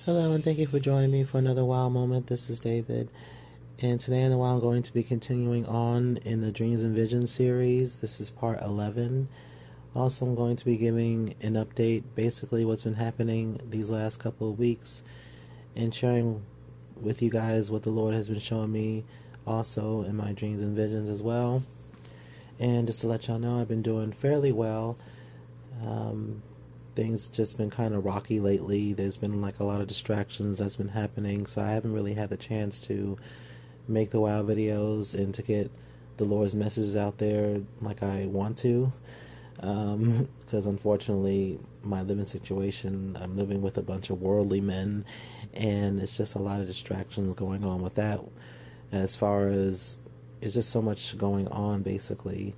Hello, and thank you for joining me for another Wow moment. This is David, and today in the Wow I'm going to be continuing on in the Dreams and Visions series. This is part 11. Also, I'm going to be giving an update, basically what's been happening these last couple of weeks, and sharing with you guys what the Lord has been showing me also in my dreams and visions as well. And just to let y'all know, I've been doing fairly well. Things just been kind of rocky lately. There's been like a lot of distractions that's been happening, so I haven't really had the chance to make the WoW videos and to get the Lord's messages out there like I want to, because unfortunately my living situation, I'm living with a bunch of worldly men, and it's just a lot of distractions going on with that, as far as it's just so much going on basically,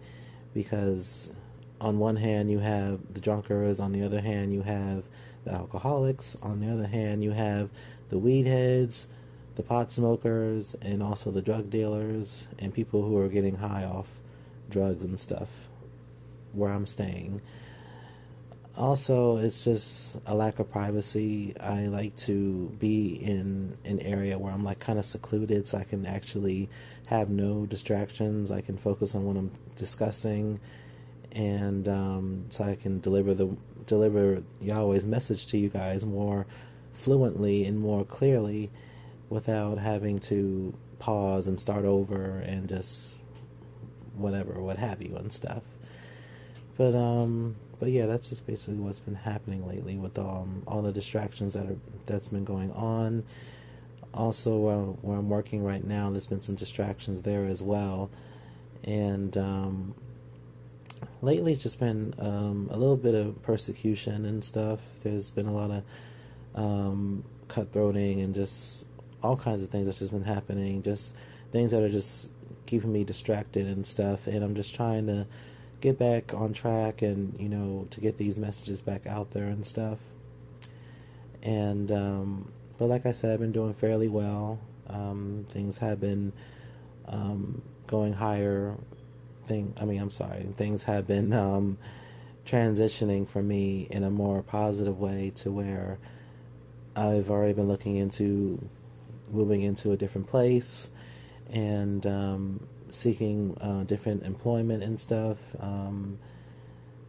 because on one hand you have the drunkards, on the other hand you have the alcoholics, on the other hand you have the weed heads, the pot smokers, and also the drug dealers and people who are getting high off drugs and stuff where I'm staying. Also, it's just a lack of privacy. I like to be in an area where I'm like kind of secluded, so I can actually have no distractions. I can focus on what I'm discussing, and so I can deliver Yahweh's message to you guys more fluently and more clearly without having to pause and start over and just whatever, what have you and stuff. But yeah, that's just basically what's been happening lately with all the distractions that's been going on. Also, where I'm working right now, there's been some distractions there as well, and lately it's just been a little bit of persecution and stuff. There's been a lot of cutthroating and just all kinds of things that's just been happening, just things that are just keeping me distracted and stuff, and I'm just trying to get back on track and, you know, to get these messages back out there and stuff. And but like I said, I've been doing fairly well. Things have been going higher. Things have been transitioning for me in a more positive way, to where I've already been looking into moving into a different place and seeking different employment and stuff.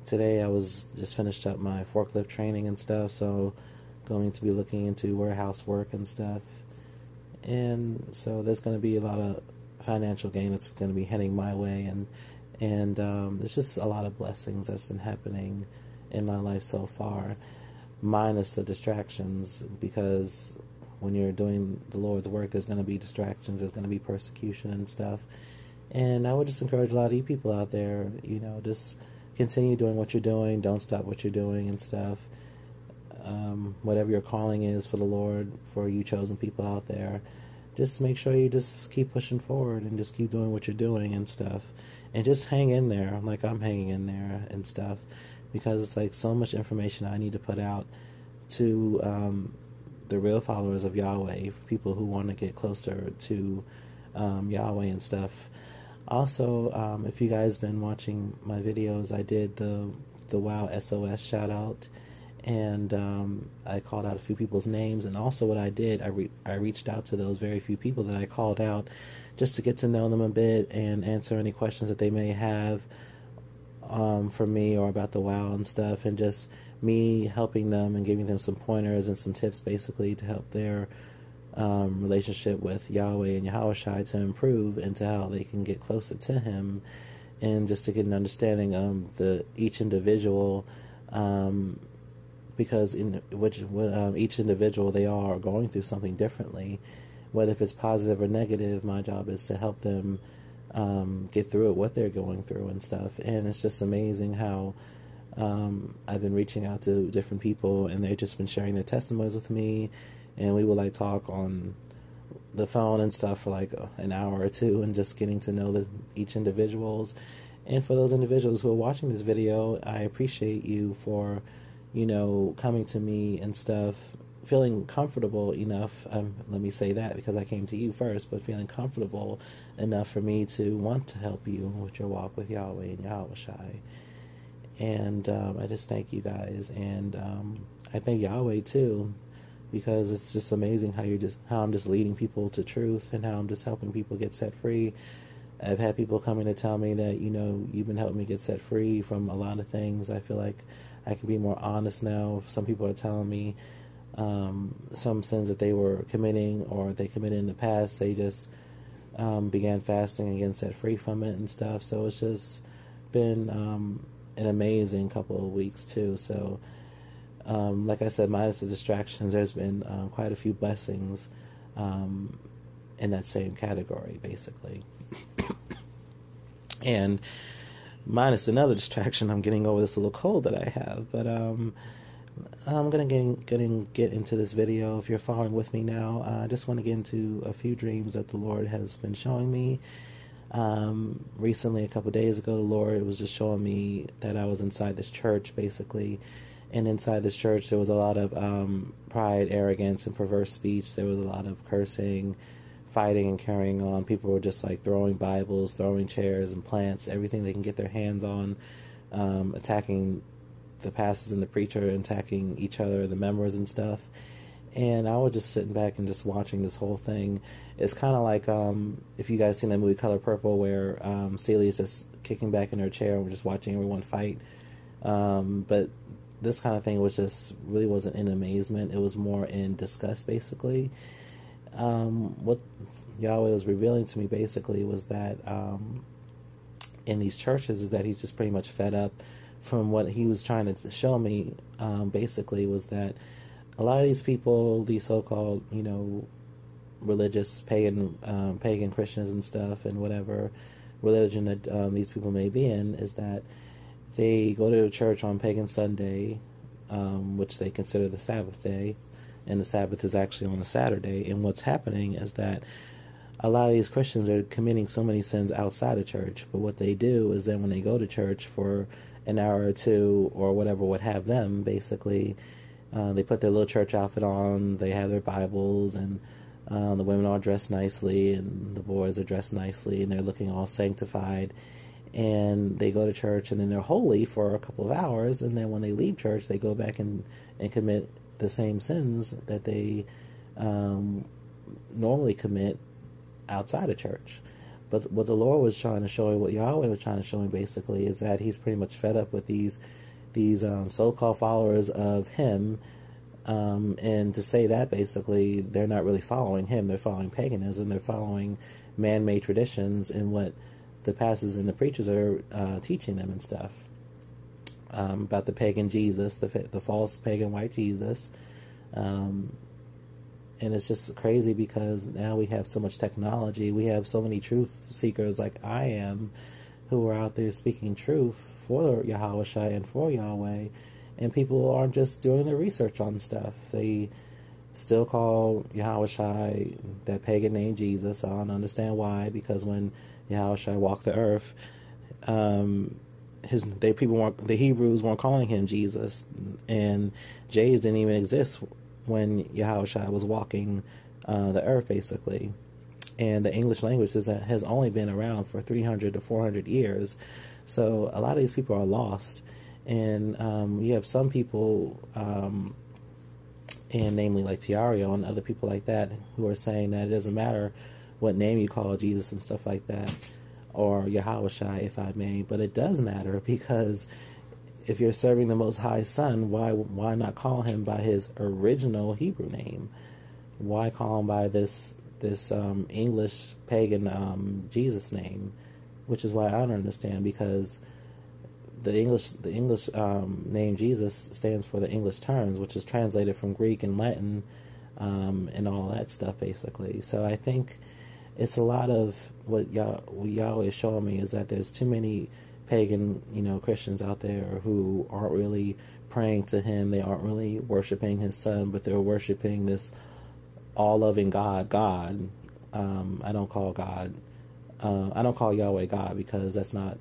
Today I was just finished up my forklift training and stuff, so going to be looking into warehouse work and stuff. And so there's going to be a lot of financial gain that's going to be heading my way, and there's just a lot of blessings that's been happening in my life so far, minus the distractions, because when you're doing the Lord's work, there's going to be distractions, there's going to be persecution and stuff. And I would just encourage a lot of you people out there, you know, just continue doing what you're doing, don't stop what you're doing and stuff. Whatever your calling is for the Lord, for you chosen people out there, just make sure you just keep pushing forward and just keep doing what you're doing and stuff. And just hang in there, like I'm hanging in there and stuff, because it's like so much information I need to put out to the real followers of Yahweh, people who want to get closer to Yahweh and stuff. Also, if you guys been watching my videos, I did the WoW SOS shout out, and I called out a few people's names. And also what I did, I reached out to those very few people that I called out, just to get to know them a bit and answer any questions that they may have for me or about the WoW and stuff, and just me helping them and giving them some pointers and some tips basically to help their relationship with Yahweh and YHWH to improve, and to how they can get closer to Him, and just to get an understanding of each individual, because each individual, they all are going through something differently, whether if it's positive or negative. My job is to help them get through it, what they're going through and stuff. And it's just amazing how I've been reaching out to different people, and they've just been sharing their testimonies with me, and we would like talk on the phone and stuff for like an hour or two, and just getting to know each individuals. And for those individuals who are watching this video, I appreciate you for, you know, coming to me and stuff, feeling comfortable enough, let me say that because I came to you first, but feeling comfortable enough for me to want to help you with your walk with Yahweh and YHWH. And I just thank you guys, and I thank Yahweh too, because it's just amazing how I'm just leading people to truth, and how I'm just helping people get set free. I've had people come in to tell me that, you've been helping me get set free from a lot of things. I feel like I can be more honest now. Some people are telling me some sins that they were committing or they committed in the past, they just began fasting and getting set free from it and stuff. So it's just been an amazing couple of weeks too. So like I said, minus the distractions, there's been quite a few blessings in that same category, basically. And minus another distraction, I'm getting over this little cold that I have. But I'm gonna get into this video. If you're following with me now, I just want to get into a few dreams that the Lord has been showing me. Recently, a couple days ago, the Lord was just showing me that I was inside this church, basically. And inside this church, there was a lot of pride, arrogance, and perverse speech. There was a lot of cursing, fighting, and carrying on. People were just like throwing Bibles, throwing chairs and plants, everything they can get their hands on, attacking the pastors and the preacher, attacking each other, the members and stuff. And I was just sitting back and just watching this whole thing. It's kind of like if you guys seen that movie Color Purple, where Celia's just kicking back in her chair and we're just watching everyone fight. But this kind of thing really wasn't in amazement. It was more in disgust, basically. What Yahweh was revealing to me, basically, was that in these churches is that he's just pretty much fed up. From what he was trying to show me, basically, was that a lot of these people, these so-called, religious pagan Christians and stuff, and whatever religion that these people may be in, is that they go to church on Pagan Sunday, which they consider the Sabbath day, and the Sabbath is actually on a Saturday. And what's happening is that a lot of these Christians are committing so many sins outside of church. But what they do is then when they go to church for an hour or two or whatever would have them, basically, they put their little church outfit on, they have their Bibles, and the women are dressed nicely, and the boys are dressed nicely, and they're looking all sanctified. And they go to church, and then they're holy for a couple of hours, and then when they leave church, they go back and commit the same sins that they normally commit outside of church. But what the Lord was trying to show me, what Yahweh was trying to show me, basically, is that he's pretty much fed up with these so-called followers of him, and to say that, basically, they're not really following him, they're following paganism, they're following man-made traditions and what the pastors and the preachers are teaching them and stuff, about the pagan Jesus, the false pagan white Jesus. And it's just crazy because now we have so much technology. We have so many truth seekers like I am, who are out there speaking truth for YHWH and for Yahweh. And people aren't just doing their research on stuff. They still call YHWH that pagan name Jesus. I don't understand why, because when YHWH walked the earth, the Hebrews weren't calling him Jesus, and J's didn't even exist when YHWH was walking the earth, basically. And the English language has only been around for 300 to 400 years, so a lot of these people are lost. And you have some people, and namely like Tiario and other people like that, who are saying that it doesn't matter what name you call Jesus and stuff like that, or YHWH, if I may, but it does matter, because if you're serving the Most High Son, why not call him by his original Hebrew name? Why call him by this English pagan Jesus name? Which is why I don't understand, because the English name Jesus stands for the English terms, which is translated from Greek and Latin, and all that stuff, basically. So I think it's a lot of what Yahweh is showing me, is that there's too many pagan, Christians out there who aren't really praying to him. They aren't really worshiping his son, but they're worshiping this all-loving God. I don't call Yahweh God, because that's not,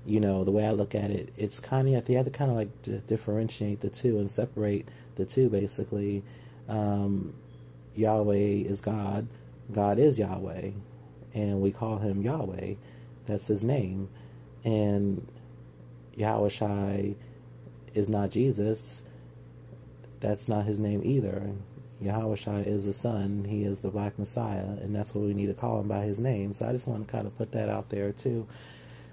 the way I look at it. It's kind of, you have to kind of like differentiate the two and separate the two, basically. Yahweh is God. God is Yahweh, and we call him Yahweh. That's his name. And YHWH is not Jesus. That's not his name either. YHWH is the Son. He is the Black Messiah, and that's what we need to call him, by his name. So I just want to kind of put that out there too,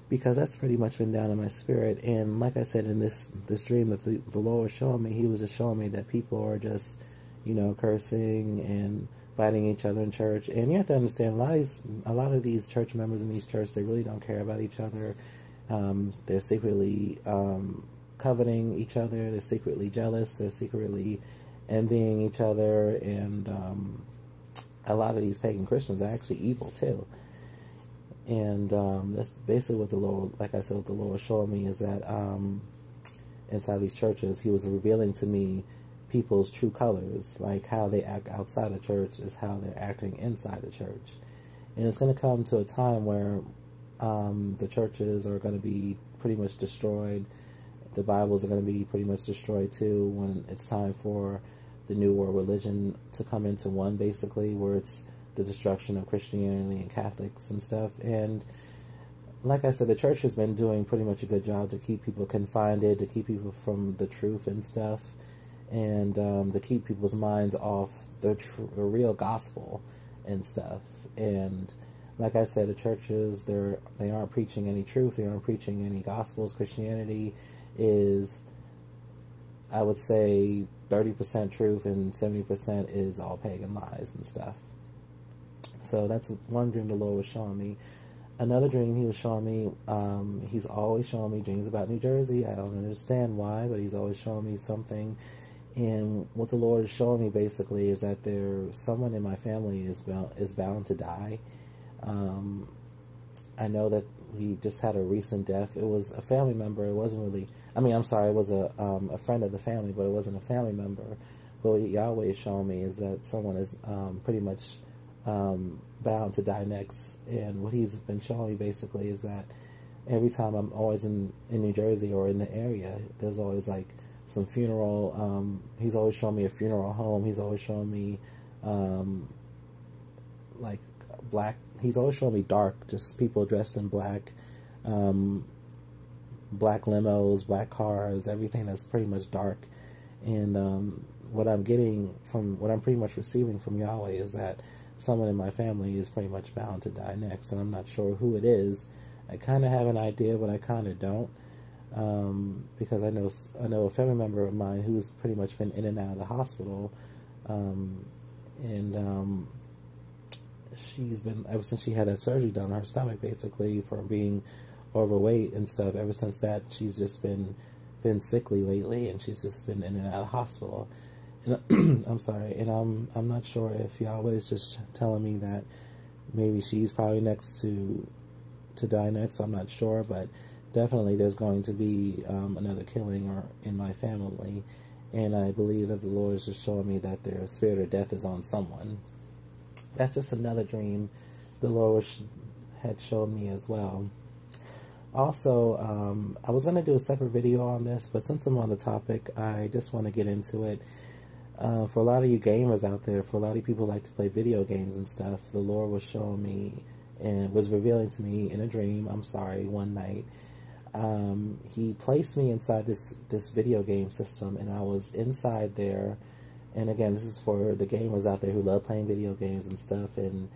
because that's pretty much been down in my spirit. And like I said, in this dream that the Lord was showing me, he was just showing me that people are just, you know, cursing and fighting each other in church. And you have to understand, a lot of these church members in these churches, they really don't care about each other. They're secretly coveting each other. They're secretly jealous. They're secretly envying each other. And a lot of these pagan Christians are actually evil too. And that's basically what the Lord, like I said, what the Lord was showing me, is that inside these churches, he was revealing to me people's true colors, like how they act outside the church is how they're acting inside the church. And it's going to come to a time where the churches are going to be pretty much destroyed. The Bibles are going to be pretty much destroyed too, when it's time for the New World Religion to come into one, basically, where it's the destruction of Christianity and Catholics and stuff. And like I said, the church has been doing pretty much a good job to keep people confined, to keep people from the truth and stuff, and to keep people's minds off the real gospel and stuff. And like I said, the churches, they aren't preaching any truth. They aren't preaching any gospels. Christianity is, I would say, 30% truth and 70% is all pagan lies and stuff. So that's one dream the Lord was showing me. Another dream he was showing me, he's always showing me dreams about New Jersey. I don't understand why, but he's always showing me something. And what the Lord is showing me basically is that someone in my family is bound to die. I know that we just had a recent death. It was a family member. It wasn't really, it was a friend of the family, but it wasn't a family member. But what Yahweh is showing me is that someone is pretty much bound to die next. And what he's been showing me basically is that every time I'm always in New Jersey or in the area, there's always like some funeral. He's always showing me a funeral home. He's always showing me like black. He's always showing me dark, just people dressed in black, black limos, black cars, everything that's pretty much dark. And what I'm pretty much receiving from Yahweh is that someone in my family is pretty much bound to die next, and I'm not sure who it is. I kind of have an idea, but I kind of don't, because I know a family member of mine who's pretty much been in and out of the hospital, and she's been, ever since she had that surgery done on her stomach, basically, for being overweight and stuff. Ever since that, she's just been sickly lately, and she's just been in and out of the hospital. And I'm sorry, and I'm not sure if Yahweh is just telling me that maybe she's probably next to die next. So I'm not sure, but definitely there's going to be another killing in my family, and I believe that the Lord is just showing me that their spirit of death is on someone. That's just another dream the Lord had shown me as well. Also, I was going to do a separate video on this, but since I'm on the topic, I just want to get into it. For a lot of you gamers out there, for a lot of people who like to play video games and stuff, the Lord was showing me and was revealing to me in a dream, one night. He placed me inside this video game system, and I was inside there. And again, this is for the gamers out there who love playing video games and stuff. And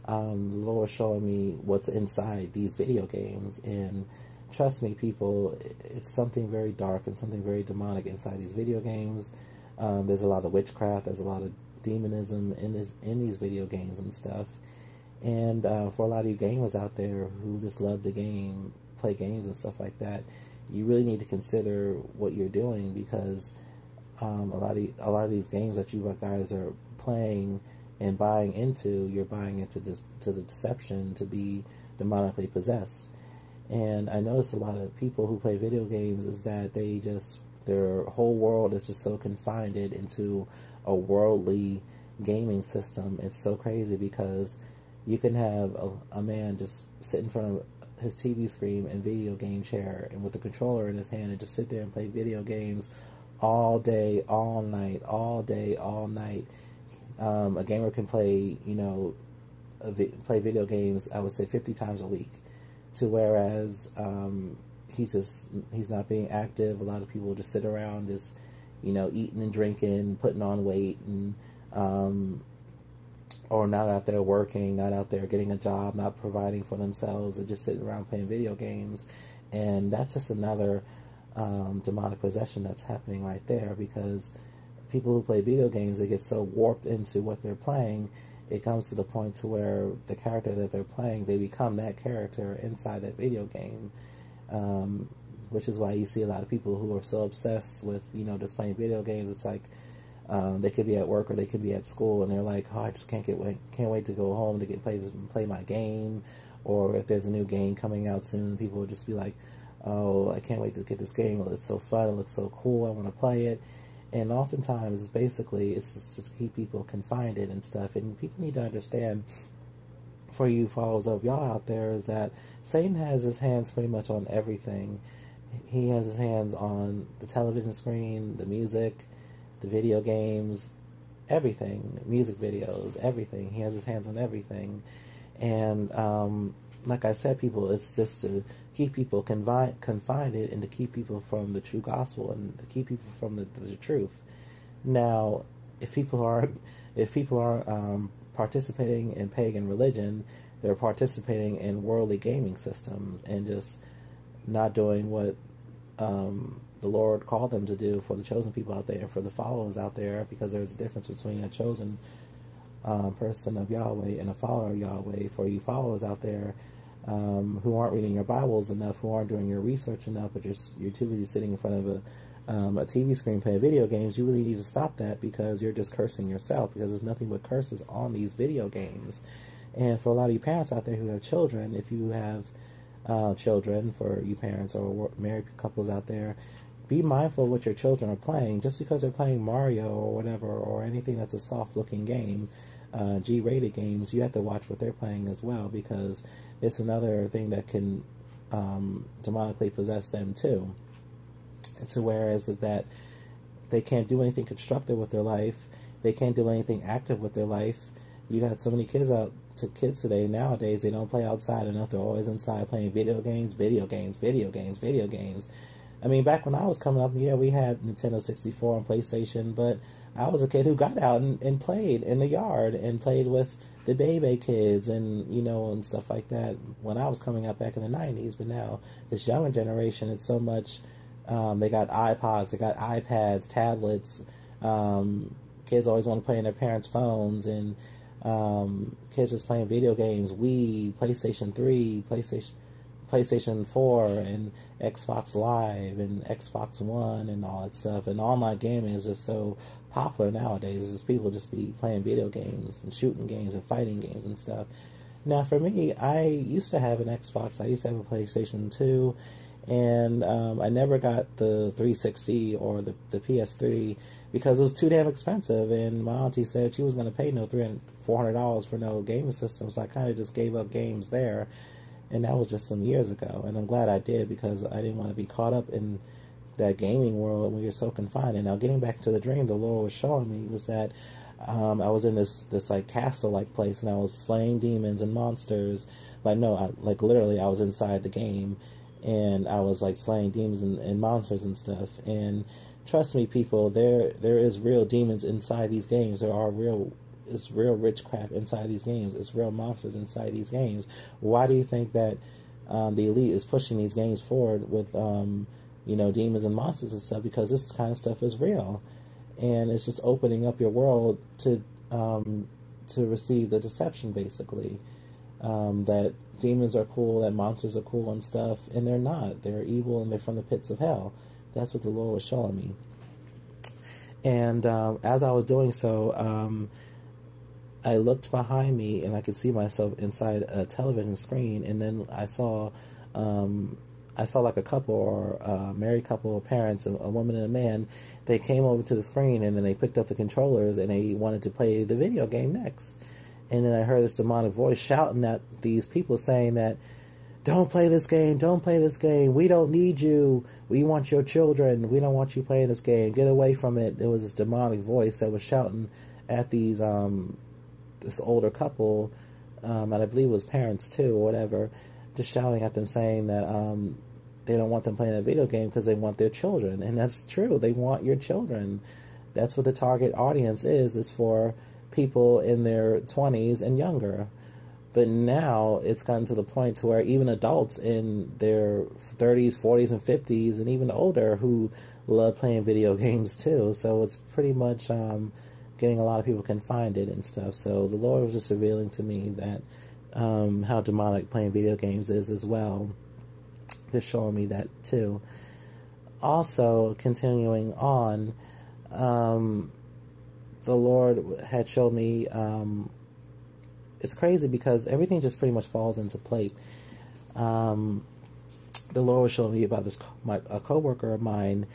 the Lord was showing me what's inside these video games. And trust me, people, it's something very dark and something very demonic inside these video games. There's a lot of witchcraft. There's a lot of demonism in these video games and stuff. And for a lot of you gamers out there who just love the game, play games and stuff like that, you really need to consider what you're doing, because a lot of these games that you guys are playing and buying into, you're buying into the deception to be demonically possessed. And I notice a lot of people who play video games is that their whole world is just so confined into a worldly gaming system. It's so crazy, because you can have a man just sit in front of his TV screen and video game chair and with a controller in his hand and just sit there and play video games all day, all night, all day, all night. A gamer can play, play video games, I would say 50 times a week, to whereas he's not being active. A lot of people just sit around just, eating and drinking, putting on weight, and or not out there working, not out there getting a job, not providing for themselves, and just sitting around playing video games. And that's just another demonic possession that's happening right there, because people who play video games, they get so warped into what they're playing, it comes to the point to where the character that they're playing, they become that character inside that video game, which is why you see a lot of people who are so obsessed with, just playing video games. It's like they could be at work or they could be at school, and they're like, oh, I just can't wait to go home to play my game. Or if there's a new game coming out soon, people will just be like, oh, I can't wait to get this game. It's so fun. It looks so cool. I want to play it. And oftentimes, it's just to keep people confined in and stuff. And people need to understand, for you followers of y'all out there, is that Satan has his hands pretty much on everything. He has his hands on the television screen, the music, the video games, everything, music videos, everything. He has his hands on everything. And like I said, people, it's just to keep people confined and to keep people from the true gospel and to keep people from the truth. Now, if people are participating in pagan religion, they're participating in worldly gaming systems and just not doing what the Lord called them to do for the chosen people out there, for the followers out there, because there's a difference between a chosen person of Yahweh and a follower of Yahweh. For you followers out there who aren't reading your Bibles enough, who aren't doing your research enough, but you're too busy sitting in front of a TV screen playing video games, you really need to stop that, because you're just cursing yourself, because there's nothing but curses on these video games. And for a lot of you parents out there who have children, if you have children, for you parents or married couples out there, be mindful of what your children are playing. Just because they're playing Mario or whatever, or anything that's a soft-looking game, G-rated games, you have to watch what they're playing as well, because it's another thing that can demonically possess them too. And so whereas is that they can't do anything constructive with their life, they can't do anything active with their life. You got so many kids today, nowadays, they don't play outside enough. They're always inside playing video games. I mean, back when I was coming up, yeah, we had Nintendo 64 and PlayStation, but I was a kid who got out and played in the yard and played with the baby kids and, and stuff like that when I was coming up back in the 90s. But now, this younger generation, it's so much, they got iPods, they got iPads, tablets, kids always want to play in their parents' phones, and kids just playing video games, Wii, PlayStation 3, PlayStation 4, and Xbox Live, and Xbox One, and all that stuff. And online gaming is just so popular nowadays, as people just be playing video games, and shooting games, and fighting games, and stuff. Now, for me, I used to have an Xbox, I used to have a PlayStation 2, and I never got the 360 or the PS3, because it was too damn expensive, and my auntie said she was going to pay no $400 for no gaming system, so I kind of just gave up games there. And that was just some years ago, and I'm glad I did, because I didn't want to be caught up in that gaming world when you're so confined. And now, getting back to the dream the Lord was showing me was that I was in this like castle like place, and I was slaying demons and monsters. Like literally, I was inside the game, and I was like slaying demons and monsters and stuff. And trust me, people, there is real demons inside these games. It's real witchcraft inside these games. It's real monsters inside these games. Why do you think that the elite is pushing these games forward with, demons and monsters and stuff? Because this kind of stuff is real, and it's just opening up your world to receive the deception, basically, that demons are cool, that monsters are cool and stuff, and they're not. They're evil, and they're from the pits of hell. That's what the Lord was showing me. And as I was doing so, I looked behind me, and I could see myself inside a television screen, and then I saw like a couple, or a married couple of parents, a woman and a man. They came over to the screen, and then they picked up the controllers, and they wanted to play the video game next. And then I heard this demonic voice shouting at these people, saying that, don't play this game, we don't need you, we want your children, we don't want you playing this game, get away from it. There was this demonic voice that was shouting at these this older couple, and I believe it was parents too, or whatever, just shouting at them, saying that they don't want them playing a video game because they want their children. And that's true, they want your children. That's what the target audience is for people in their 20s and younger. But now it's gotten to the point to where even adults in their 30s, 40s, and 50s, and even older who love playing video games too. So it's pretty much getting a lot of people can find it and stuff. So the Lord was just revealing to me that how demonic playing video games is as well. Just showing me that too. Also, continuing on, the Lord had showed me, it's crazy because everything just pretty much falls into place. The Lord was showing me about a coworker of mine,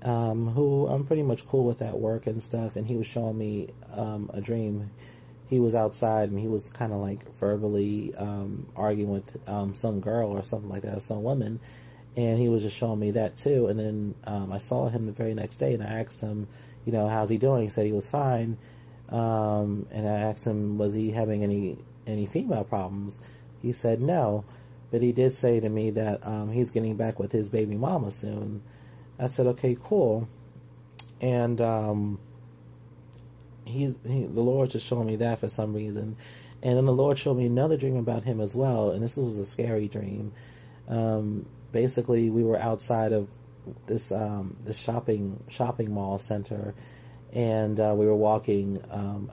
who I'm pretty much cool with at work and stuff, and he was showing me a dream. He was outside and he was kind of like verbally arguing with some girl or something like that, or some woman, and he was just showing me that too. And then I saw him the very next day, and I asked him, you know, how's he doing? He said he was fine. And I asked him, was he having any female problems? He said no, but he did say to me that he's getting back with his baby mama soon. I said, okay, cool. And the Lord just showed me that for some reason. And then the Lord showed me another dream about him as well, and this was a scary dream. Basically, we were outside of this shopping mall center, and we were walking,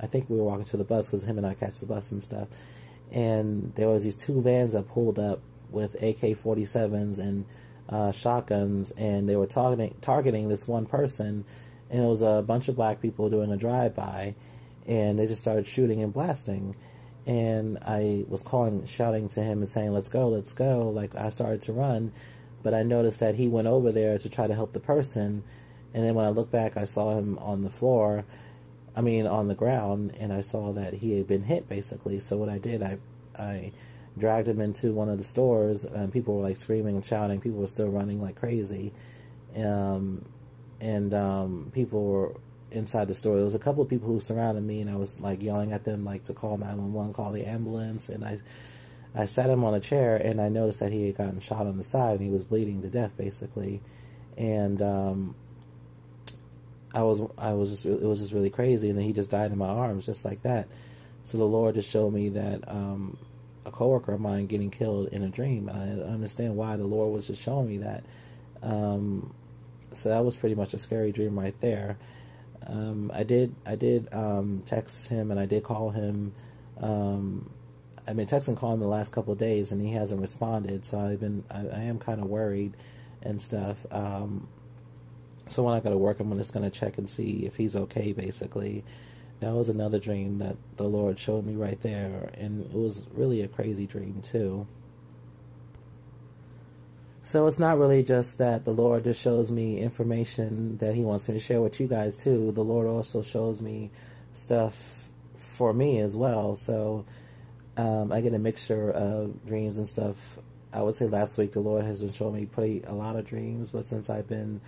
I think we were walking to the bus because him and I catch the bus and stuff, and there was these two vans that pulled up with AK-47s and shotguns, and they were targeting this one person, and it was a bunch of black people doing a drive-by, and they just started shooting and blasting. And I was shouting to him and saying, let's go, let's go. Like, I started to run, but I noticed that he went over there to try to help the person. And then when I looked back, I saw him on the floor, on the ground, and I saw that he had been hit, basically. So what I did, I dragged him into one of the stores, and people were like screaming and shouting. People were still running like crazy. And people were inside the store. There was a couple of people who surrounded me, and I was like yelling at them like to call 911, call the ambulance, and I sat him on a chair, and I noticed that he had gotten shot on the side and he was bleeding to death, basically. And it was just really crazy, and then he just died in my arms just like that. So the Lord just showed me that a coworker of mine getting killed in a dream. I understand why the Lord was just showing me that. So that was pretty much a scary dream right there. I did text him, and I did call him. I've been texting and calling him the last couple of days, and he hasn't responded. So I am kind of worried and stuff. So when I go to work, I'm just going to check and see if he's okay, basically. That was another dream that the Lord showed me right there, and it was really a crazy dream too. So it's not really just that the Lord just shows me information that he wants me to share with you guys too. The Lord also shows me stuff for me as well. So I get a mixture of dreams and stuff. I would say last week the Lord has been showing me pretty a lot of dreams, but since I've been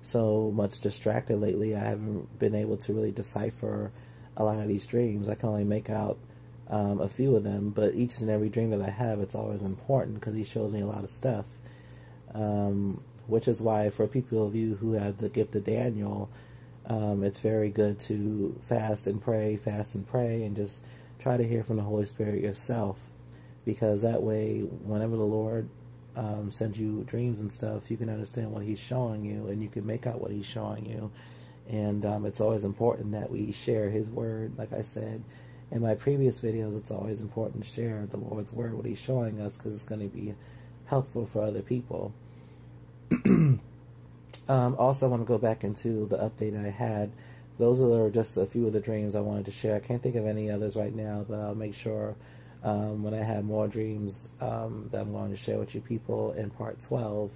so much distracted lately, I haven't been able to really decipher a lot of these dreams. I can only make out a few of them, but each and every dream that I have, it's always important because he shows me a lot of stuff. Which is why for people of you who have the gift of Daniel, it's very good to fast and pray, and just try to hear from the Holy Spirit yourself, because that way, whenever the Lord sends you dreams and stuff, you can understand what he's showing you, and you can make out what he's showing you. And it's always important that we share his word. Like I said in my previous videos, it's always important to share the Lord's word, what he's showing us, because it's going to be helpful for other people. Also, I want to go back into the update I had. Those are just a few of the dreams I wanted to share. I can't think of any others right now, but I'll make sure when I have more dreams that I'm going to share with you people in part 12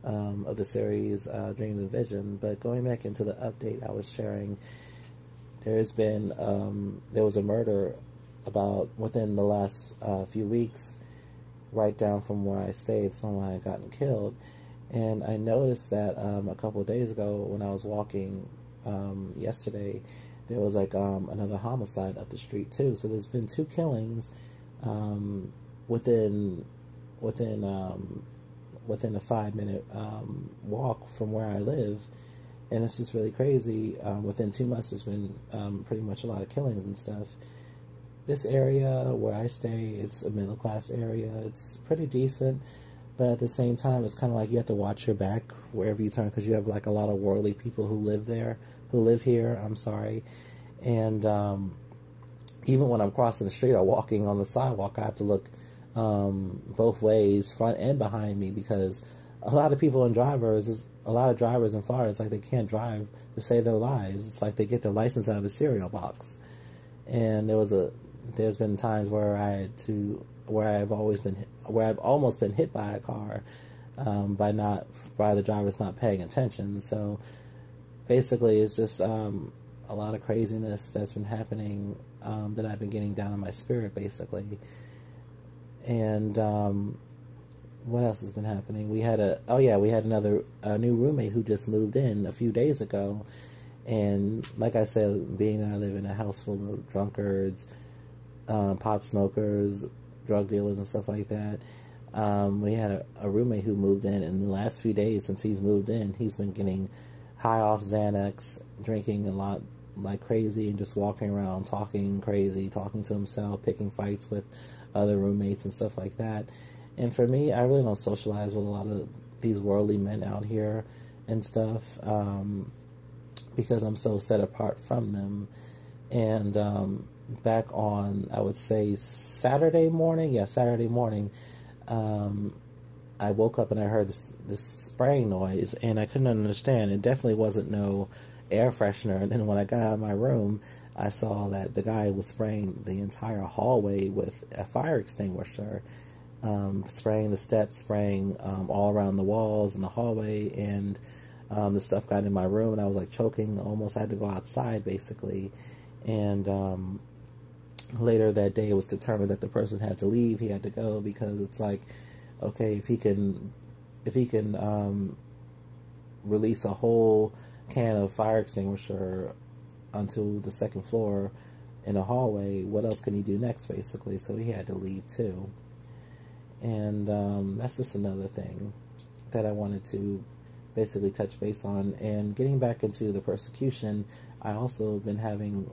of the series Dreams and Vision. But going back into the update I was sharing, there was a murder about within the last few weeks, right down from where I stayed. Someone had gotten killed, and I noticed that a couple of days ago when I was walking yesterday, there was like another homicide up the street too. So there's been 2 killings within a 5-minute walk from where I live, And it's just really crazy. Within 2 months, there's been pretty much a lot of killings and stuff. This area where I stay, it's a middle-class area. It's pretty decent, but at the same time, it's kind of like you have to watch your back wherever you turn, because you have like a lot of worldly people who live here, I'm sorry. And even when I'm crossing the street or walking on the sidewalk, I have to look both ways, front and behind me, because a lot of drivers in Florida, it's like they can't drive to save their lives. It's like they get their license out of a cereal box. And there's been times where I've almost been hit by a car by the drivers not paying attention. So basically, it's just a lot of craziness that's been happening that I've been getting down in my spirit, basically. And what else has been happening? We had another new roommate who just moved in a few days ago. And like I said, being that I live in a house full of drunkards, pot smokers, drug dealers, and stuff like that, we had a roommate who moved in the last few days since he's moved in. He's been getting high off Xanax, drinking a lot like crazy, and just walking around talking crazy, talking to himself, picking fights with other roommates and stuff like that. And for me, I really don't socialize with a lot of these worldly men out here and stuff, because I'm so set apart from them. And back on, I would say Saturday morning, I woke up and I heard this spraying noise, and I couldn't understand. It definitely wasn't no air freshener. And then when I got out of my room, I saw that the guy was spraying the entire hallway with a fire extinguisher, spraying the steps, spraying all around the walls and the hallway, and the stuff got in my room, and I was like choking. Almost had to go outside, basically. And later that day, it was determined that the person had to leave. He had to go, because it's like, okay, if he can release a whole can of fire extinguisher onto the second floor in a hallway, what else can he do next, basically? So he had to leave too. And that's just another thing that I wanted to basically touch base on. And getting back into the persecution, I also been having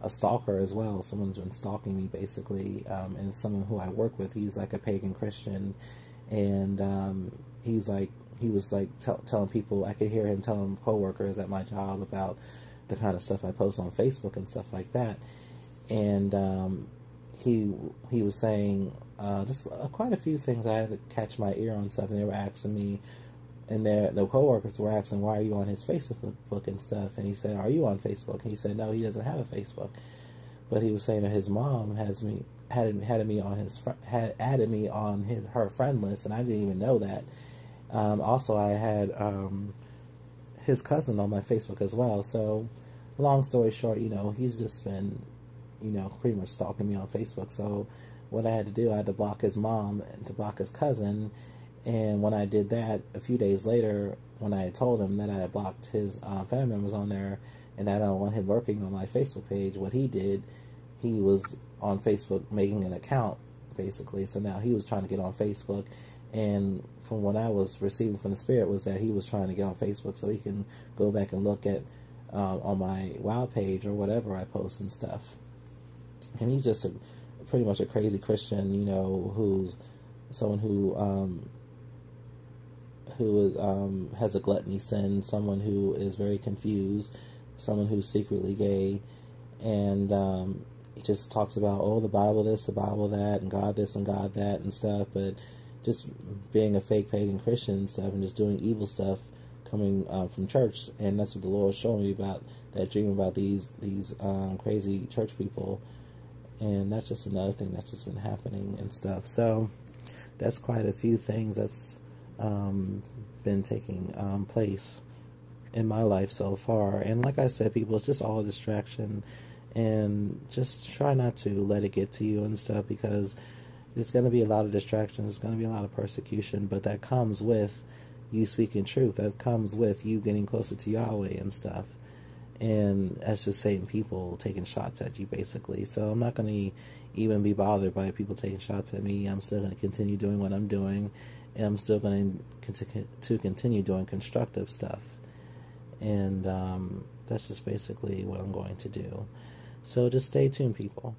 a stalker as well. Someone's been stalking me, basically, and it's someone who I work with. He's like a pagan Christian, and he was telling people, I could hear him telling coworkers at my job about the kind of stuff I post on Facebook and stuff like that. And he was saying just quite a few things. I had to catch my ear on stuff, and they were asking me, and the coworkers were asking, why are you on his Facebook and stuff? And he said, are you on Facebook? And he said, no, he doesn't have a Facebook. But he was saying that his mom had added me on her friend list, and I didn't even know that. Also, I had his cousin on my Facebook as well. So, long story short, he's just been, pretty much stalking me on Facebook. So, what I had to do, I had to block his mom and to block his cousin. And when I did that, a few days later, when I had told him that I had blocked his family members on there, and I don't want him lurking on my Facebook page, what he did, he was on Facebook making an account, basically. So now he was trying to get on Facebook, and from what I was receiving from the Spirit was that he was trying to get on Facebook so he can go back and look at on my WOW page or whatever I post and stuff. And he's just pretty much a crazy Christian, who's someone who has a gluttony sin, someone who is very confused, someone who's secretly gay, and he just talks about, the Bible this, the Bible that, and God this and God that and stuff, but just being a fake pagan Christian and stuff, and just doing evil stuff coming from church. And that's what the Lord showed me about that dream about these crazy church people. And that's just another thing that's just been happening and stuff. So that's quite a few things that's been taking place in my life so far. And like I said, people, it's just all a distraction, and just try not to let it get to you and stuff, because there's going to be a lot of distractions, there's going to be a lot of persecution, but that comes with you speaking truth, that comes with you getting closer to Yahweh and stuff. And that's just Satan people taking shots at you, basically. So I'm not going to even be bothered by people taking shots at me. I'm still going to continue doing what I'm doing, and I'm still going to continue doing constructive stuff. And that's just basically what I'm going to do. So just stay tuned, people.